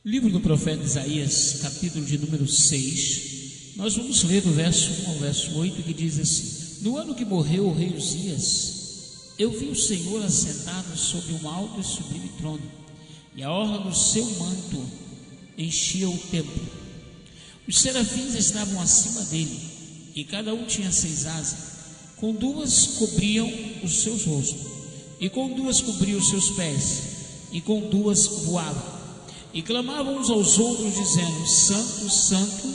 Livro do profeta Isaías, capítulo de número 6, nós vamos ler do verso 1 ao verso 8, que diz assim: No ano que morreu o rei Uzias, eu vi o Senhor assentado sobre um alto e sublime trono, e a orla do seu manto enchia o templo. Os serafins estavam acima dele, e cada um tinha 6 asas, com 2 cobriam os seus rostos, e com 2 cobriam os seus pés, e com 2 voavam. E clamavam uns aos outros, dizendo: Santo, Santo,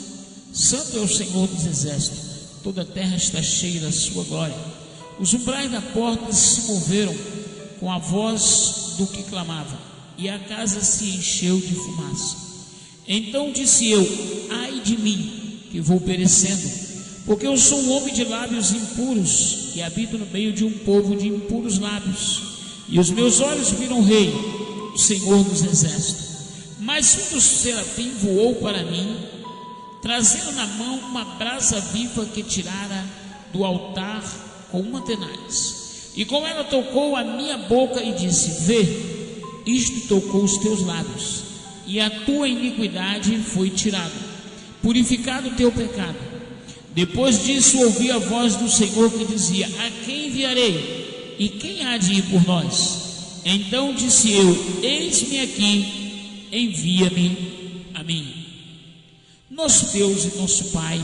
Santo é o Senhor dos exércitos, toda a terra está cheia da sua glória. Os umbrais da porta se moveram com a voz do que clamava, e a casa se encheu de fumaça. Então disse eu: ai de mim, que vou perecendo, porque eu sou um homem de lábios impuros, e habito no meio de um povo de impuros lábios, e os meus olhos viram o Rei, o Senhor dos exércitos. Mas um dos serafins voou para mim, trazendo na mão uma brasa viva que tirara do altar com uma tenaz, e com ela tocou a minha boca e disse: Vê, isto tocou os teus lábios, e a tua iniquidade foi tirada, purificado o teu pecado. Depois disso ouvi a voz do Senhor que dizia: A quem enviarei? E quem há de ir por nós? Então disse eu: Eis-me aqui, envia-me a mim. Nosso Deus e nosso Pai,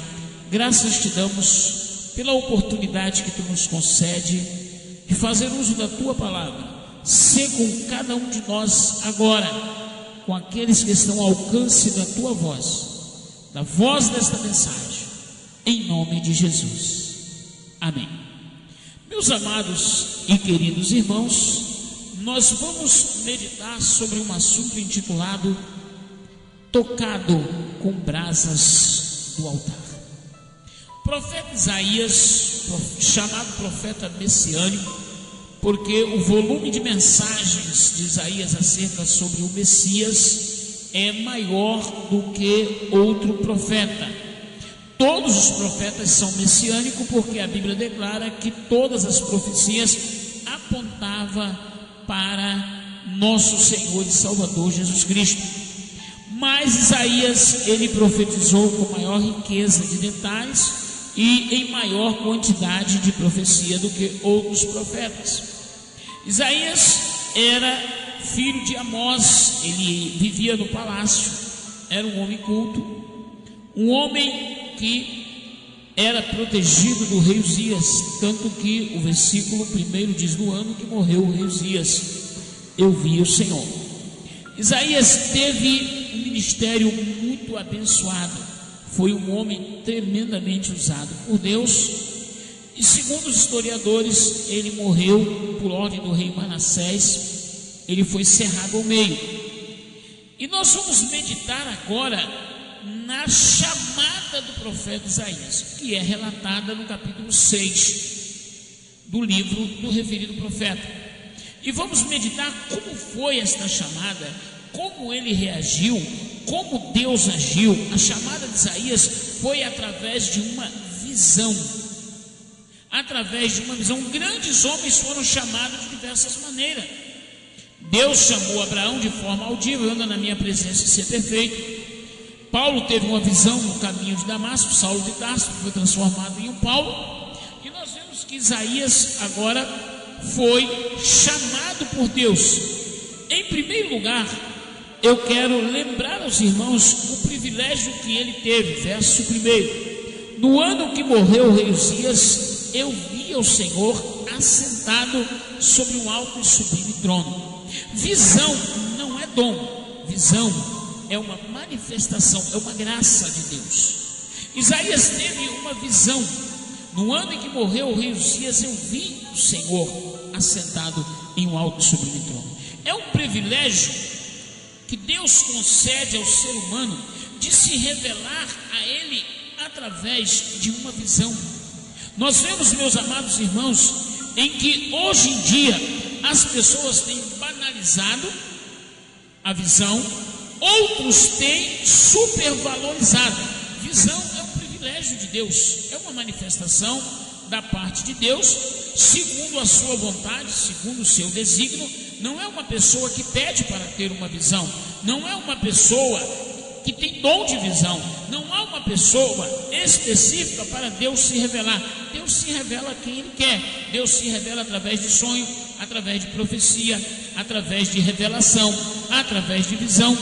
graças te damos pela oportunidade que tu nos concede de fazer uso da tua palavra. Sê com cada um de nós agora, com aqueles que estão ao alcance da tua voz, da voz desta mensagem, em nome de Jesus. Amém. Meus amados e queridos irmãos, nós vamos meditar sobre um assunto intitulado Tocado com brasas do altar. O profeta Isaías, chamado profeta messiânico, porque o volume de mensagens de Isaías acerca sobre o Messias é maior do que outro profeta. Todos os profetas são messiânicos, porque a Bíblia declara que todas as profecias apontavam para nosso Senhor e Salvador Jesus Cristo. Mas Isaías, ele profetizou com maior riqueza de detalhes e em maior quantidade de profecia do que outros profetas. Isaías era filho de Amós, ele vivia no palácio, era um homem culto, um homem que era protegido do rei Uzias, tanto que o versículo 1 diz: no ano que morreu o rei Uzias, eu vi o Senhor. Isaías teve um ministério muito abençoado, foi um homem tremendamente usado por Deus, e segundo os historiadores, ele morreu por ordem do rei Manassés, ele foi cerrado ao meio. E nós vamos meditar agora na chamada do profeta Isaías, que é relatada no capítulo 6 do livro do referido profeta. E vamos meditar como foi esta chamada, como ele reagiu, como Deus agiu. A chamada de Isaías foi através de uma visão. Através de uma visão, grandes homens foram chamados de diversas maneiras. Deus chamou Abraão de forma audível: anda na minha presença e ser perfeito. Paulo teve uma visão no caminho de Damasco, Saulo de Tarso foi transformado em um Paulo. E nós vemos que Isaías agora foi chamado por Deus. Em primeiro lugar, eu quero lembrar aos irmãos o privilégio que ele teve. Verso 1: no ano que morreu o rei Uzias, eu vi o Senhor assentado sobre um alto e sublime trono. Visão não é dom, visão é uma manifestação, é uma graça de Deus. Isaías teve uma visão. No ano em que morreu o rei Uzias, eu vi o Senhor assentado em um alto e sublime trono. É um privilégio que Deus concede ao ser humano de se revelar a ele através de uma visão. Nós vemos, meus amados irmãos, em que hoje em dia as pessoas têm banalizado a visão, outros têm supervalorizado. Visão é um privilégio de Deus, é uma manifestação da parte de Deus, segundo a sua vontade, segundo o seu desígnio. Não é uma pessoa que pede para ter uma visão, não é uma pessoa que tem dom de visão, não há uma pessoa específica para Deus se revelar. Deus se revela a quem Ele quer. Deus se revela através de sonho, através de profecia, através de revelação, através de visão.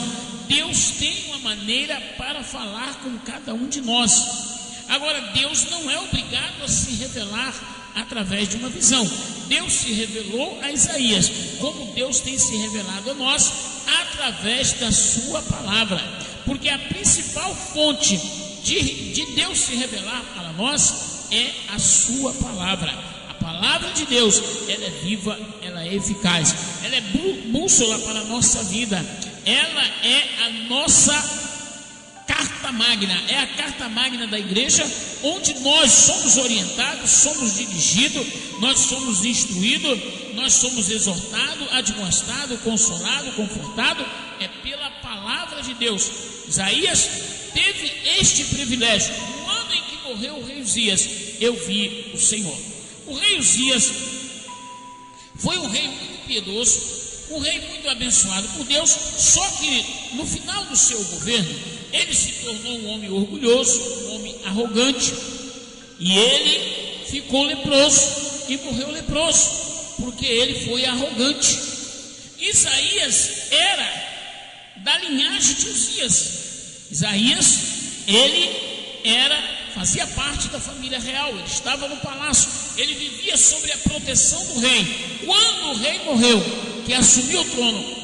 Deus tem uma maneira para falar com cada um de nós. Agora, Deus não é obrigado a se revelar através de uma visão. Deus se revelou a Isaías, como Deus tem se revelado a nós através da sua palavra, porque a principal fonte de Deus se revelar para nós é a sua palavra. A palavra de Deus, ela é viva, ela é eficaz, ela é bússola para a nossa vida, ela é a nossa carta magna, é a carta magna da igreja, onde nós somos orientados, somos dirigidos, nós somos instruídos, nós somos exortados, admoestados, consolados, confortados, é pela palavra de Deus. Isaías teve este privilégio. No ano em que morreu o rei Uzias, eu vi o Senhor. O rei Uzias foi um rei muito piedoso, um rei muito abençoado por Deus, só que no final do seu governo, ele se tornou um homem orgulhoso, um homem arrogante, e ele ficou leproso e morreu leproso, porque ele foi arrogante. Isaías era da linhagem de Uzias. Isaías, fazia parte da família real, ele estava no palácio, ele vivia sob a proteção do rei. Quando o rei morreu, que assumiu o trono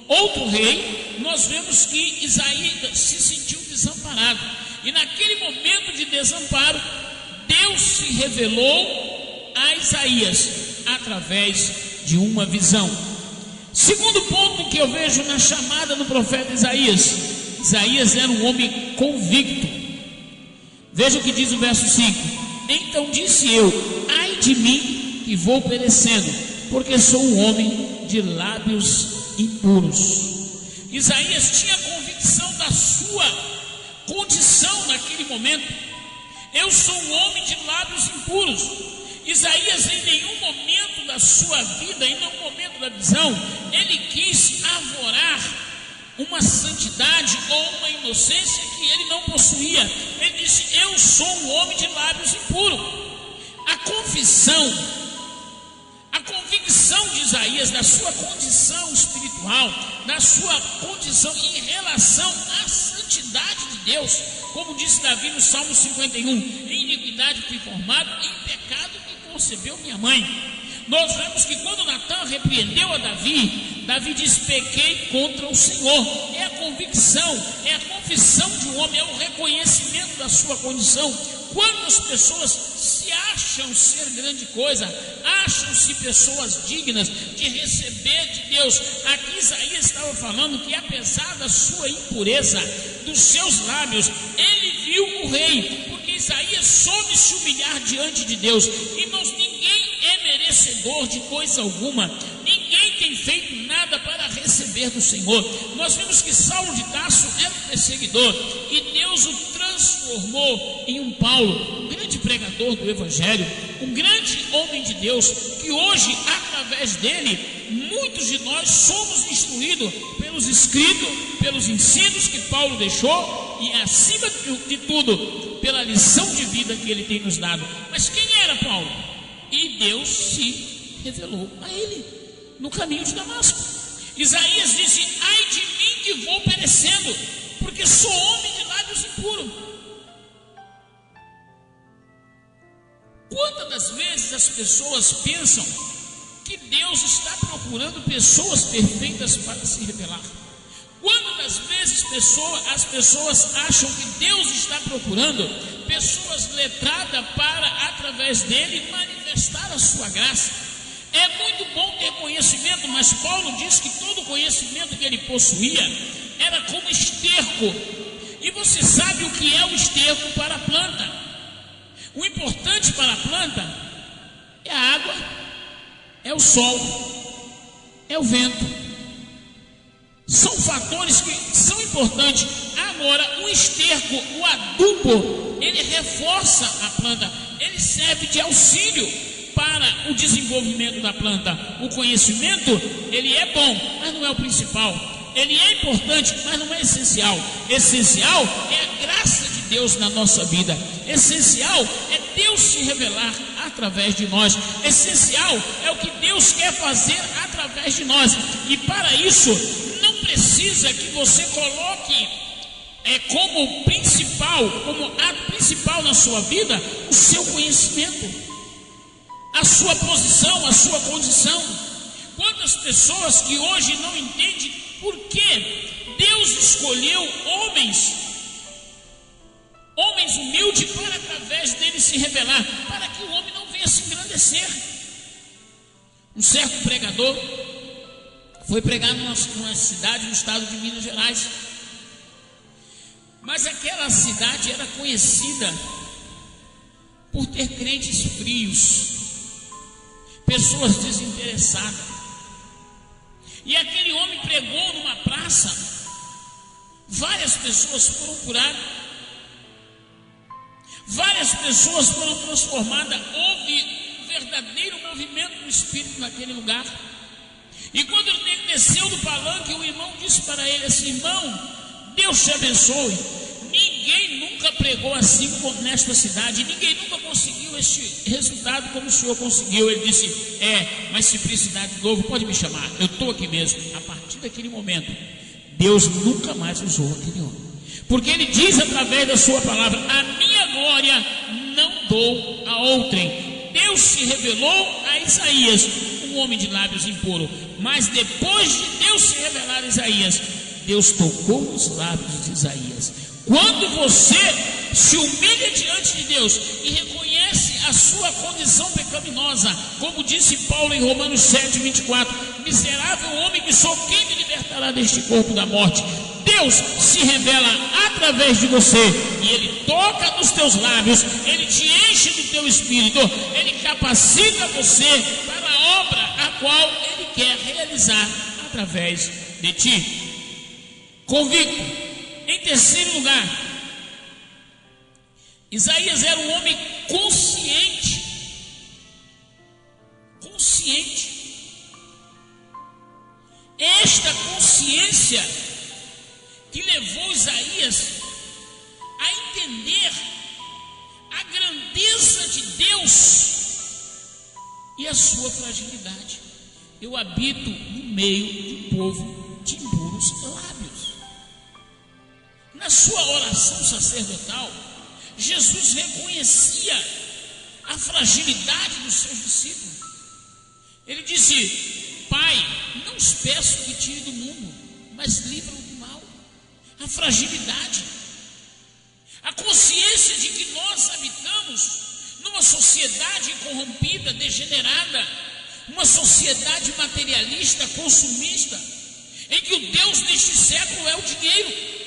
outro rei, nós vemos que Isaías se sentiu desamparado, e naquele momento de desamparo, Deus se revelou a Isaías através de uma visão. Segundo ponto que eu vejo na chamada do profeta Isaías, Isaías era um homem convicto. Veja o que diz o verso 5: então disse eu, ai de mim que vou perecendo, porque sou um homem de lábios impuros. Isaías tinha convicção da sua condição naquele momento. Eu sou um homem de lábios impuros. Isaías, em nenhum momento da sua vida, em nenhum momento da visão, ele quis arvorar uma santidade ou uma inocência que ele não possuía. Ele disse: eu sou um homem de lábios impuros. A confissão, a convicção de Isaías da sua condição espiritual, da sua condição em relação à santidade de Deus, como disse Davi no Salmo 51, em iniquidade fui formado, em pecado me concebeu minha mãe. Nós vemos que quando Natan repreendeu a Davi, Davi diz: pequei contra o Senhor. É a convicção, é a confissão de um homem, é o reconhecimento da sua condição. Quantas pessoas se acham ser grande coisa, acham-se pessoas dignas de receber de Deus. Aqui Isaías estava falando que apesar da sua impureza, dos seus lábios, ele viu o rei, porque Isaías soube se humilhar diante de Deus. Irmãos, ninguém é merecedor de coisa alguma, ninguém tem feito nada para receber do Senhor. Nós vimos que Saulo de Tarso era um perseguidor, e Deus o transformou em um Paulo, um grande pregador do Evangelho, um grande homem de Deus, que hoje, através dele, muitos de nós somos instruídos pelos escritos, pelos ensinos que Paulo deixou, e acima de tudo, pela lição de vida que ele tem nos dado. Mas quem era Paulo? E Deus se revelou a ele no caminho de Damasco. Isaías disse: ai de mim que vou perecendo, porque sou homem de lábios impuros. Quantas das vezes as pessoas pensam que Deus está procurando pessoas perfeitas para se revelar? Quantas das vezes as pessoas acham que Deus está procurando pessoas letradas para, através dele, manifestar a sua graça? É muito bom ter conhecimento, mas Paulo diz que todo conhecimento que ele possuía era como esterco. E você sabe o que é o esterco para a planta? O importante para a planta é a água, é o sol, é o vento. São fatores que são importantes. Agora, o esterco, o adubo, ele reforça a planta, ele serve de auxílio. para o desenvolvimento da planta. O conhecimento, ele é bom, mas não é o principal. Ele é importante, mas não é essencial. Essencial é a graça de Deus na nossa vida. Essencial é Deus se revelar através de nós. Essencial é o que Deus quer fazer através de nós. E para isso, não precisa que você coloque como principal, como ato principal na sua vida, o seu conhecimento, a sua posição, a sua condição. Quantas pessoas que hoje não entendem por que Deus escolheu homens humildes para através deles se revelar, para que o homem não venha se engrandecer. Um certo pregador foi pregar numa cidade no estado de Minas Gerais, mas aquela cidade era conhecida por ter crentes frios, pessoas desinteressadas. E aquele homem pregou numa praça, várias pessoas foram curadas, várias pessoas foram transformadas, houve um verdadeiro movimento do Espírito naquele lugar. E quando ele desceu do palanque, o irmão disse para ele assim: irmão, Deus te abençoe. Ninguém nunca pregou assim nesta cidade, ninguém nunca conseguiu este resultado como o senhor conseguiu. Ele disse: mas se precisar de novo, pode me chamar, eu estou aqui mesmo. A partir daquele momento, Deus nunca mais usou aquele homem, porque ele diz através da sua palavra: a minha glória não dou a outrem. Deus se revelou a Isaías, um homem de lábios impuros, mas depois de Deus se revelar a Isaías, Deus tocou nos lábios de Isaías. Quando você se humilha diante de Deus e reconhece a sua condição pecaminosa, como disse Paulo em Romanos 7:24, miserável homem que sou, quem me libertará deste corpo da morte? Deus se revela através de você, e Ele toca nos teus lábios, Ele te enche do teu espírito, Ele capacita você para a obra a qual Ele quer realizar através de ti. Convicto. Em terceiro lugar, Isaías era um homem consciente. Esta consciência que levou Isaías a entender a grandeza de Deus e a sua fragilidade. Eu habito no meio de um povo de impuros lábios. Na sua oração sacerdotal, Jesus reconhecia a fragilidade dos seus discípulos. Ele disse: Pai, não os peço que tire do mundo, mas livra-o do mal. A fragilidade, a consciência de que nós habitamos numa sociedade corrompida, degenerada, uma sociedade materialista, consumista, em que o Deus deste século é o dinheiro,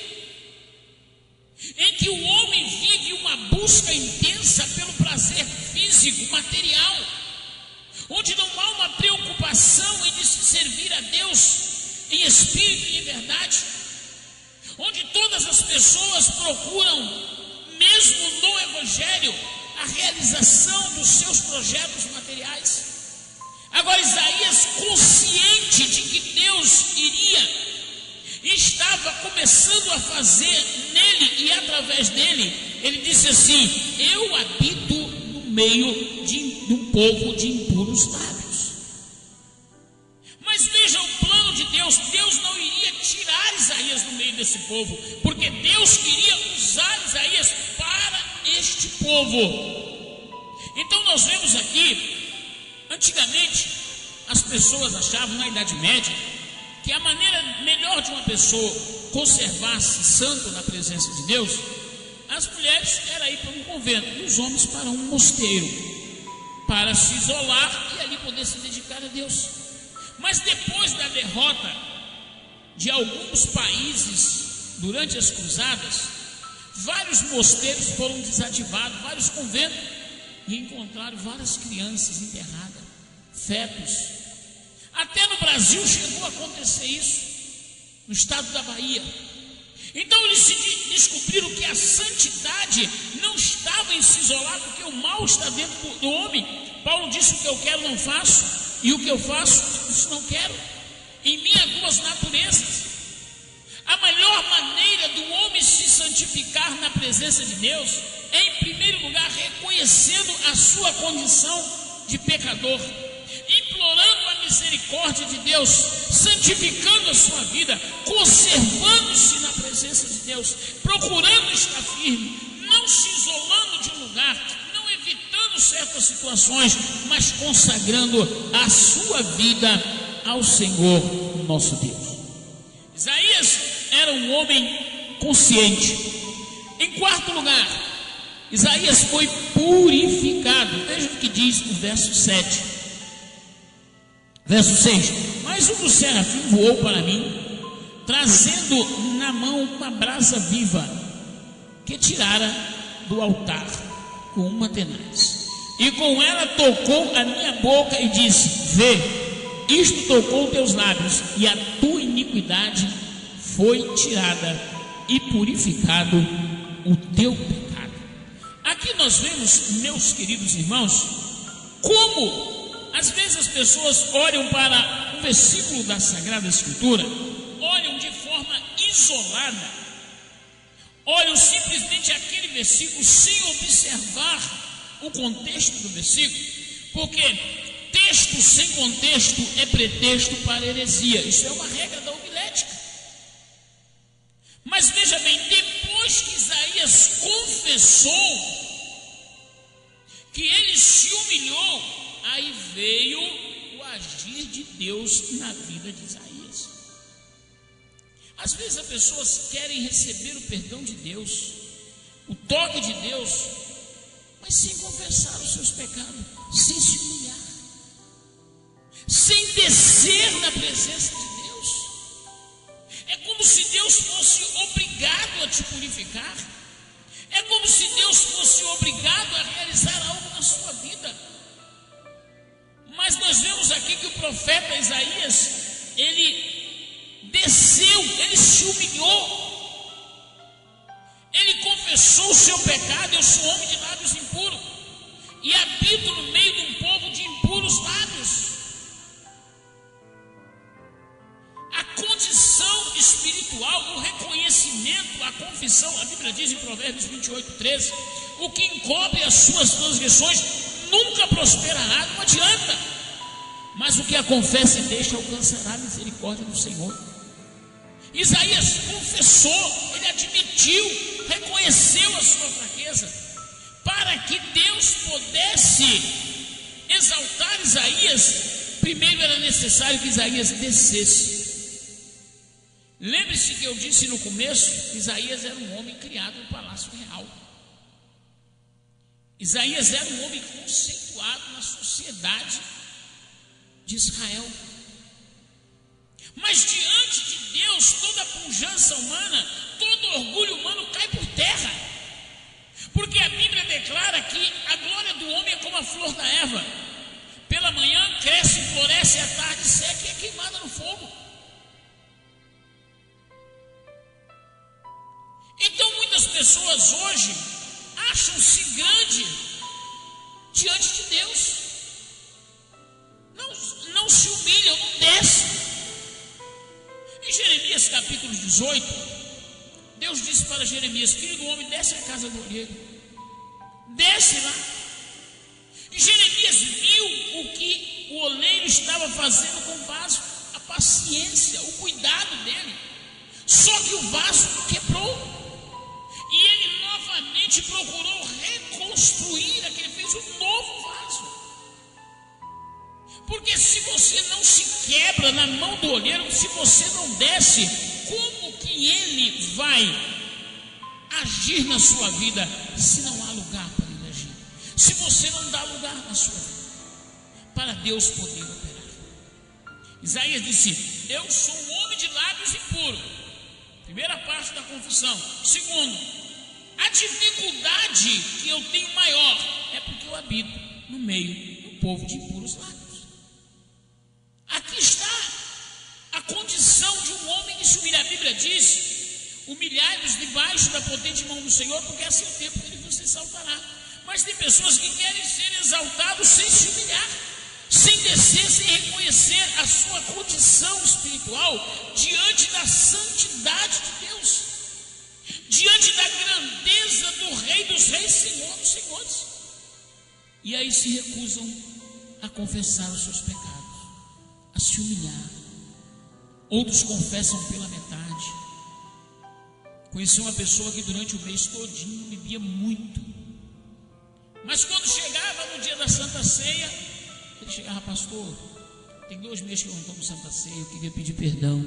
em que o homem vive uma busca intensa pelo prazer físico, material, onde não há uma preocupação em se servir a Deus em espírito e em verdade, onde todas as pessoas procuram, mesmo no Evangelho, a realização dos seus projetos materiais. Agora Isaías, consciente de que Deus iria e estava começando a fazer nele e através dele, ele disse assim: eu habito no meio de um povo de impuros lábios. Mas veja o plano de Deus. Deus não iria tirar Isaías do meio desse povo, porque Deus queria usar Isaías para este povo. Então nós vemos aqui, antigamente as pessoas achavam, na Idade Média, que a maneira melhor de uma pessoa conservar-se santo na presença de Deus, as mulheres era ir para um convento e os homens para um mosteiro, para se isolar e ali poder se dedicar a Deus. Mas depois da derrota de alguns países durante as cruzadas, vários mosteiros foram desativados, vários conventos, e encontraram várias crianças enterradas, fetos. Até no Brasil chegou a acontecer isso, no estado da Bahia. Então eles descobriram que a santidade não estava em se isolar, porque o mal está dentro do homem, Paulo disse: o que eu quero não faço, e o que eu faço, isso não quero. Em mim há duas naturezas. A melhor maneira do homem se santificar na presença de Deus é, em primeiro lugar, reconhecendo a sua condição de pecador, implorando a misericórdia de Deus, santificando a sua vida, conservando-se na presença de Deus, procurando estar firme, não se isolando de um lugar, não evitando certas situações, mas consagrando a sua vida ao Senhor nosso Deus. Isaías era um homem consciente. Em quarto lugar, Isaías foi purificado. Veja o que diz o verso 7. Verso 6: mas um dos serafins voou para mim, trazendo na mão uma brasa viva, que tirara do altar com uma tenaz, e com ela tocou a minha boca e disse: vê, isto tocou teus lábios, e a tua iniquidade foi tirada, e purificado o teu pecado. Aqui nós vemos, meus queridos irmãos, como às vezes as pessoas olham para um versículo da Sagrada Escritura, olham de forma isolada, olham simplesmente aquele versículo sem observar o contexto do versículo, porque texto sem contexto é pretexto para heresia. Isso é uma regra da homilética. Mas veja bem, depois que Isaías confessou que ele se humilhou, aí veio o agir de Deus na vida de Isaías. Às vezes as pessoas querem receber o perdão de Deus, o toque de Deus, mas sem confessar os seus pecados, sem se humilhar, sem descer na presença de Deus. É como se Deus fosse obrigado a te purificar. É como se Deus fosse obrigado a realizar algo na sua vida. Mas nós vemos aqui que o profeta Isaías, ele desceu, ele se humilhou, ele confessou o seu pecado: eu sou homem de lábios impuros, e habito no meio de um povo de impuros lábios. A condição espiritual, o reconhecimento, a confissão, a Bíblia diz em Provérbios 28:13, o que encobre as suas transgressões nunca prosperará, não adianta, mas o que a confessa e deixa alcançará a misericórdia do Senhor. Isaías confessou, ele admitiu, reconheceu a sua fraqueza, para que Deus pudesse exaltar Isaías. Primeiro era necessário que Isaías descesse. Lembre-se que eu disse no começo que Isaías era um homem criado no palácio real. Isaías era um homem conceituado na sociedade de Israel. Mas diante de Deus, toda a pujança humana, todo orgulho humano cai por terra. Porque a Bíblia declara que a glória do homem é como a flor da erva. Pela manhã cresce e floresce, à tarde seca e é queimada no fogo. Então muitas pessoas hoje acham-se grande diante de Deus, não se humilham, não descem. Em Jeremias capítulo 18, Deus disse para Jeremias: filho do homem, desce à casa do olheiro, desce lá. E Jeremias viu o que o oleiro estava fazendo com o vaso, a paciência, o cuidado dele. Só que o vaso quebrou. E ele novamente procurou reconstruir aquele, fez um novo vaso. Porque se você não se quebra na mão do olheiro, se você não desce, como que ele vai agir na sua vida se não há lugar para ele agir? Se você não dá lugar na sua vida para Deus poder operar. Isaías disse: eu sou um homem de lábios impuros. Primeira parte da confissão. Segundo, a dificuldade que eu tenho maior é porque eu habito no meio do povo de impuros lábios. Aqui está a condição de um homem que se humilha. A Bíblia diz: humilhai-vos debaixo da potente mão do Senhor, porque assim é o tempo que ele vos exaltará. Mas tem pessoas que querem ser exaltados sem se humilhar, sem descer, sem reconhecer a sua condição espiritual diante da santidade de Deus, diante da grandeza do Rei dos Reis, Senhor dos Senhores. E aí se recusam a confessar os seus pecados, a se humilhar. Outros confessam pela metade. Conheci uma pessoa que durante o mês todinho bebia muito, mas quando chegava no dia da Santa Ceia, ele chegava: pastor, tem 2 meses que eu não tomo Santa Ceia, eu queria pedir perdão.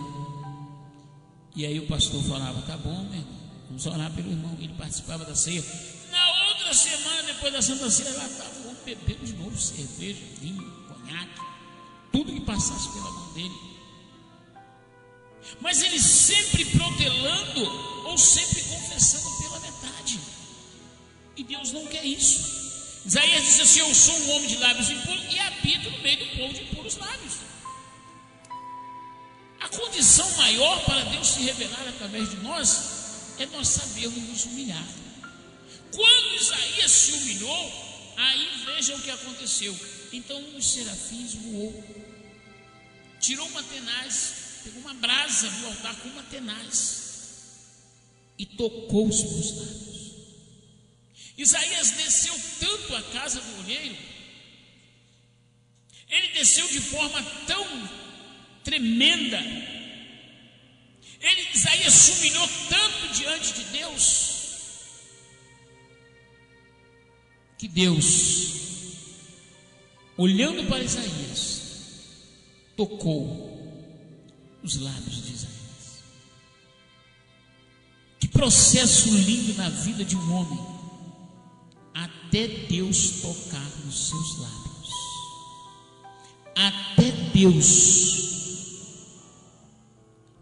E aí o pastor falava: tá bom, meu irmão, vamos orar pelo irmão. Ele participava da ceia. Na outra semana, depois da Santa Ceia, lá estava bebendo de novo cerveja, vinho, conhaque, tudo que passasse pela mão dele. Mas ele sempre protelando ou sempre confessando pela metade. E Deus não quer isso. Isaías disse assim: eu sou um homem de lábios impuros e habito no meio do povo de impuros lábios. A condição maior para Deus se revelar através de nós é nós sabermos nos humilhar. Quando Isaías se humilhou, aí veja o que aconteceu. Então um dos serafins voou, tirou uma tenaz, pegou uma brasa do altar com uma tenaz e tocou os meus lábios. Isaías desceu tanto à casa do olheiro, ele desceu de forma tão tremenda, Isaías se humilhou tanto diante de Deus, que Deus, olhando para Isaías, tocou os lábios de Isaías. Que processo lindo na vida de um homem, até Deus tocar nos seus lábios, até Deus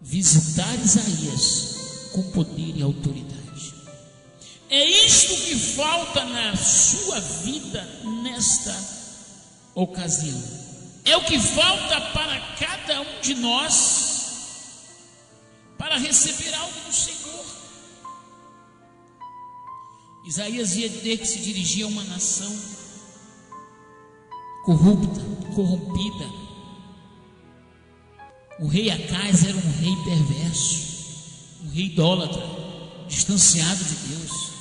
visitar Isaías com poder e autoridade. É isto que falta na sua vida nesta ocasião. É o que falta para cada um de nós para receber algo do Senhor. Isaías ia ter que se dirigir a uma nação corrupta, corrompida. O rei Acais era um rei perverso, um rei idólatra, distanciado de Deus.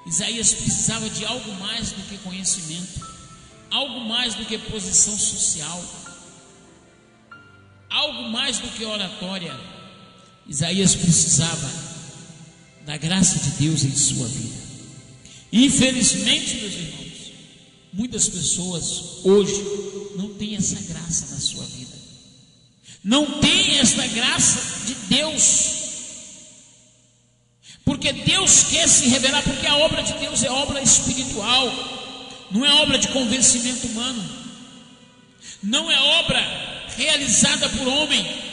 Isaías precisava de algo mais do que conhecimento, algo mais do que posição social, algo mais do que oratória. Isaías precisava da graça de Deus em sua vida. Infelizmente, meus irmãos, muitas pessoas hoje não têm essa graça na sua vida, não têm essa graça de Deus, porque Deus quer se revelar, porque a obra de Deus é obra espiritual, não é obra de convencimento humano, não é obra realizada por homens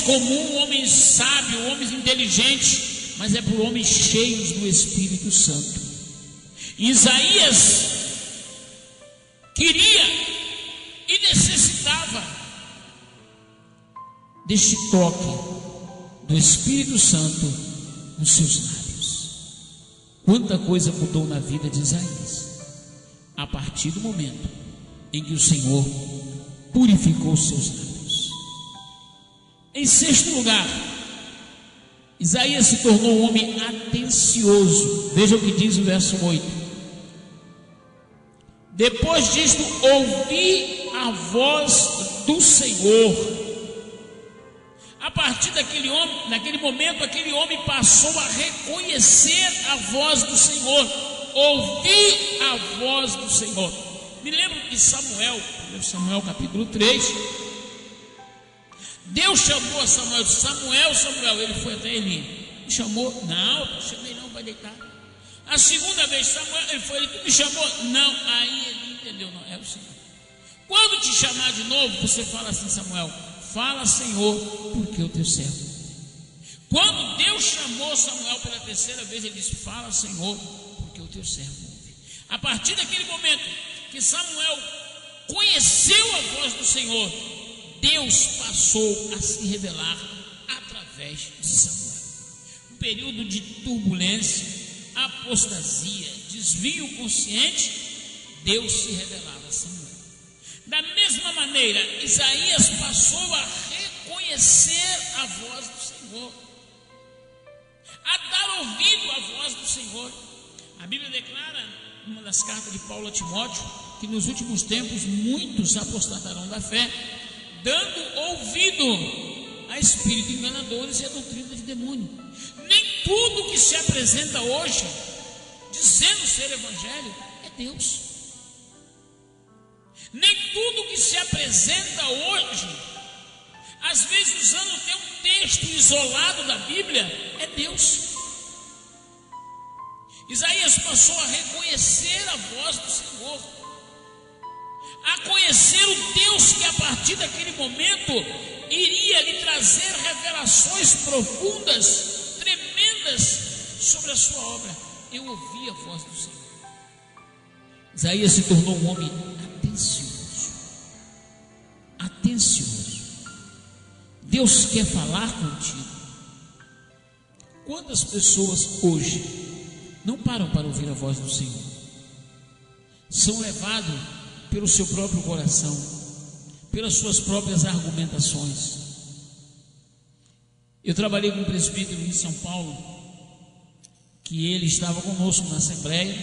comuns, homens sábios, homens inteligentes, mas é por homens cheios do Espírito Santo. Isaías queria e necessitava deste toque do Espírito Santo nos seus lábios. Quanta coisa mudou na vida de Isaías a partir do momento em que o Senhor purificou os seus lábios. Em sexto lugar, Isaías se tornou um homem atencioso. Veja o que diz o verso 8. Depois disto, ouvi a voz do Senhor. A partir naquele momento, aquele homem passou a reconhecer a voz do Senhor. Ouvi a voz do Senhor. Me lembro que Samuel capítulo 3, Deus chamou a Samuel, disse: Samuel, ele foi até Eli, me chamou, não chamei não, vai deitar. A segunda vez, Samuel, ele tu me chamou? Não, aí ele entendeu, não, é o Senhor. Quando te chamar de novo, você fala assim: Samuel, fala, Senhor, porque o teu servo. Quando Deus chamou Samuel pela terceira vez, ele disse: fala, Senhor, porque o teu servo ouve. A partir daquele momento que Samuel conheceu a voz do Senhor, Deus passou a se revelar através de Samuel. Um período de turbulência, a apostasia, desvio consciente, Deus se revelava a Samuel. Da mesma maneira, Isaías passou a reconhecer a voz do Senhor, a dar ouvido à voz do Senhor. A Bíblia declara, numa das cartas de Paulo a Timóteo, que nos últimos tempos muitos apostatarão da fé, dando ouvido a espíritos enganadores e a doutrina de demônio. Nem tudo que se apresenta hoje, dizendo ser evangelho, é Deus. Nem tudo que se apresenta hoje, às vezes usando até um texto isolado da Bíblia, é Deus. Isaías passou a reconhecer a voz do Senhor, a conhecer o Deus que a partir daquele momento iria lhe trazer revelações profundas, tremendas sobre a sua obra. Eu ouvi a voz do Senhor. Isaías se tornou um homem atencioso. Deus quer falar contigo. Quantas pessoas hoje não param para ouvir a voz do Senhor? São levados pelo seu próprio coração, pelas suas próprias argumentações. Eu trabalhei com um presbítero em São Paulo, que ele estava conosco na assembleia,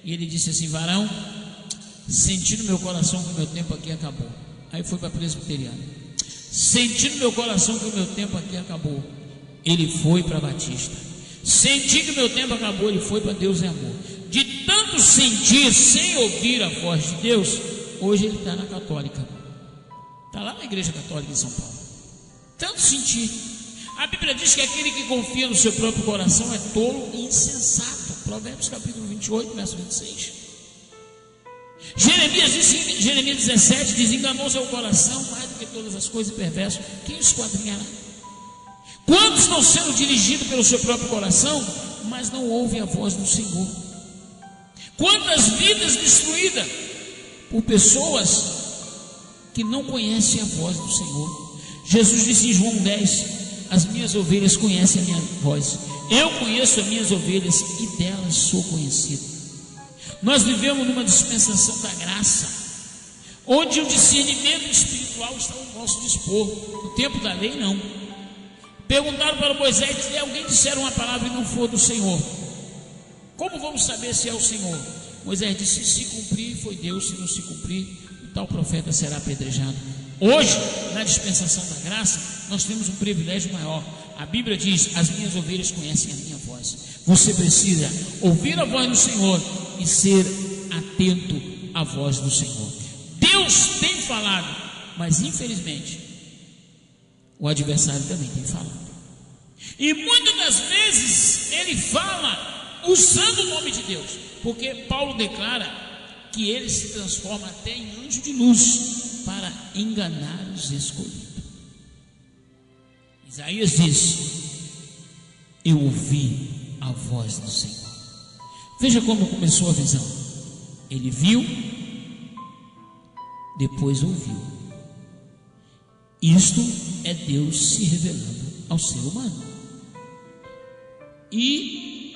e ele disse assim: varão, senti no meu coração que o meu tempo aqui acabou. Aí foi para a presbiteriana. Senti no meu coração que o meu tempo aqui acabou. Ele foi para a Batista. Senti que o meu tempo acabou. Ele foi para Deus é Amor. De tanto sentir sem ouvir a voz de Deus, hoje ele está na Católica. Está lá na Igreja Católica em São Paulo. Tanto sentir. A Bíblia diz que aquele que confia no seu próprio coração é tolo e insensato. Provérbios capítulo 28, verso 26. Jeremias 17 diz: enganoso é o coração mais do que todas as coisas, e perverso, quem o esquadrinhará? Quantos estão sendo dirigidos pelo seu próprio coração, mas não ouvem a voz do Senhor? Quantas vidas destruídas por pessoas que não conhecem a voz do Senhor? Jesus disse em João 10: as minhas ovelhas conhecem a minha voz, eu conheço as minhas ovelhas e delas sou conhecido. Nós vivemos numa dispensação da graça, onde o discernimento espiritual está ao nosso dispor. No tempo da lei, não. Perguntaram para Moisés: se alguém disser uma palavra e não for do Senhor, como vamos saber se é o Senhor? Moisés disse: se cumprir, foi Deus; se não se cumprir, o tal profeta será apedrejado. Hoje, na dispensação da graça, nós temos um privilégio maior. A Bíblia diz: as minhas ovelhas conhecem a minha voz. Você precisa ouvir a voz do Senhor e ser atento à voz do Senhor. Deus tem falado, mas infelizmente o adversário também tem falado. E muitas das vezes ele fala usando o nome de Deus, porque Paulo declara que ele se transforma até em anjo de luz para enganar os escolhidos. Isaías diz: eu ouvi a voz do Senhor. Veja como começou a visão. Ele viu, depois ouviu. Isto é Deus se revelando ao ser humano. E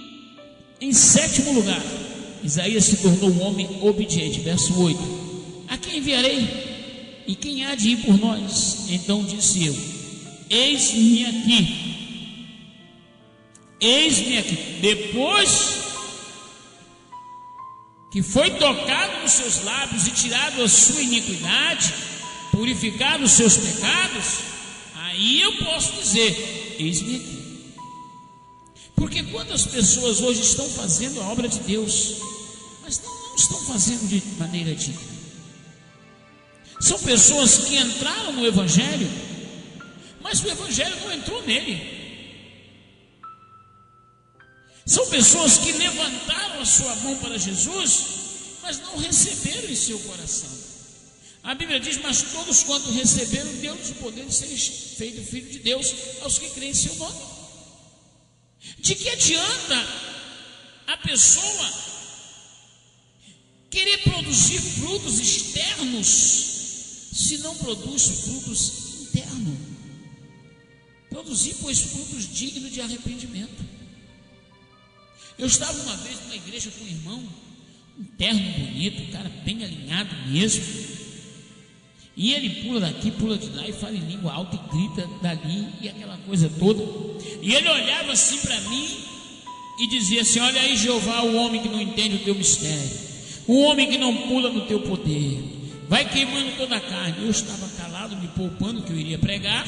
em sétimo lugar, Isaías se tornou um homem obediente. Verso 8: a quem enviarei? E quem há de ir por nós? Então disse eu: eis-me aqui. Eis-me aqui. Depois que foi tocado nos seus lábios e tirado a sua iniquidade, purificado os seus pecados, aí eu posso dizer: eis-me aqui. Porque quantas pessoas hoje estão fazendo a obra de Deus, mas não estão fazendo de maneira digna. São pessoas que entraram no Evangelho, mas o Evangelho não entrou nele. São pessoas que levantaram a sua mão para Jesus, mas não receberam em seu coração. A Bíblia diz: mas todos quanto receberam, deu-lhes o poder de serem feitos filhos de Deus aos que creem em seu nome. De que adianta a pessoa querer produzir frutos externos se não produz frutos internos? Produzir, pois, frutos dignos de arrependimento. Eu estava uma vez numa igreja com um irmão, um terno bonito, um cara bem alinhado mesmo, e ele pula daqui, pula de lá e fala em língua alta e grita dali e aquela coisa toda. E ele olhava assim para mim e dizia assim: olha aí, Jeová, o homem que não entende o teu mistério, o homem que não pula no teu poder, vai queimando toda a carne. Eu estava calado, me poupando que eu iria pregar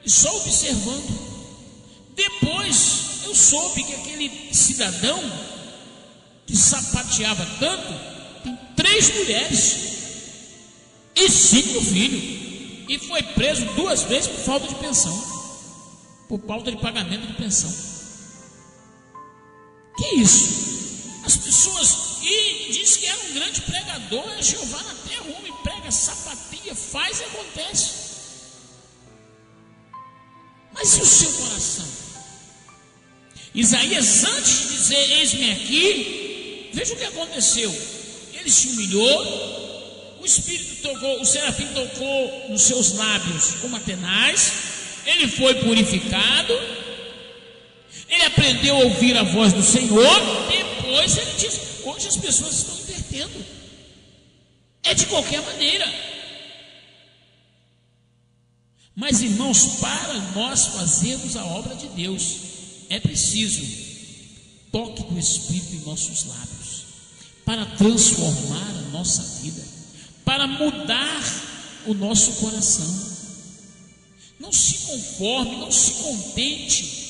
e só observando. Depois eu soube que aquele cidadão que sapateava tanto tem 3 mulheres e 5 filhos, e foi preso 2 vezes por falta de pensão, por falta de pagamento de pensão. Que isso? As pessoas, e diz que era um grande pregador, é Jeová na terra, o homem prega, sapateia, faz e acontece. Mas e o seu coração? Isaías, antes de dizer eis-me aqui, veja o que aconteceu. Ele se humilhou, o Espírito tocou, o serafim tocou nos seus lábios como Atenaz, ele foi purificado, ele aprendeu a ouvir a voz do Senhor. Depois ele diz: hoje as pessoas estão invertendo, é de qualquer maneira. Mas, irmãos, para nós fazermos a obra de Deus, é preciso toque do Espírito em nossos lábios, para transformar a nossa vida, para mudar o nosso coração. Não se conforme, não se contente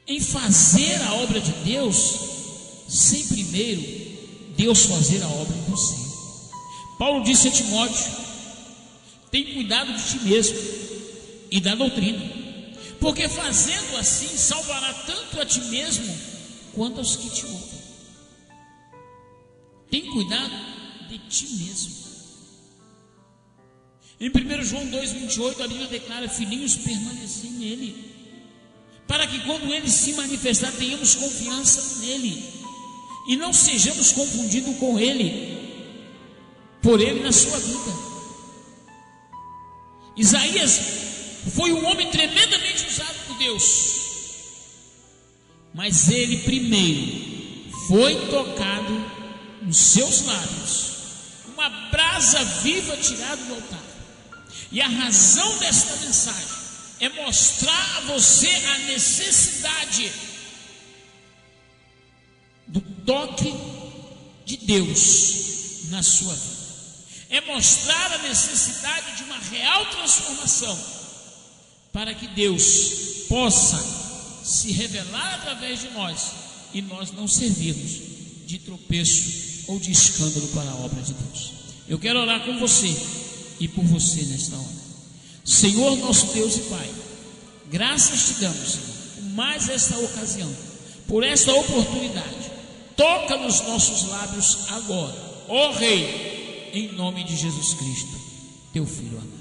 em fazer a obra de Deus sem primeiro Deus fazer a obra em você. Paulo disse a Timóteo: tem cuidado de ti mesmo e da doutrina, porque fazendo assim salvará tanto a ti mesmo quanto aos que te ouvem. Tem cuidado de ti mesmo. Em 1 João 2,28 a Bíblia declara: filhinhos, permanecei nele, para que quando ele se manifestar tenhamos confiança nele e não sejamos confundidos com ele, por ele na sua vida. Isaías foi um homem tremendamente usado por Deus, mas ele primeiro foi tocado nos seus lábios, uma brasa viva tirada do altar. E a razão desta mensagem é mostrar a você a necessidade do toque de Deus na sua vida, é mostrar a necessidade de uma real transformação, para que Deus possa se revelar através de nós e nós não servirmos de tropeço ou de escândalo para a obra de Deus. Eu quero orar com você e por você nesta hora. Senhor nosso Deus e Pai, graças te damos, Senhor, por mais esta ocasião, por esta oportunidade. Toca nos nossos lábios agora, ó Rei, em nome de Jesus Cristo, teu Filho amado.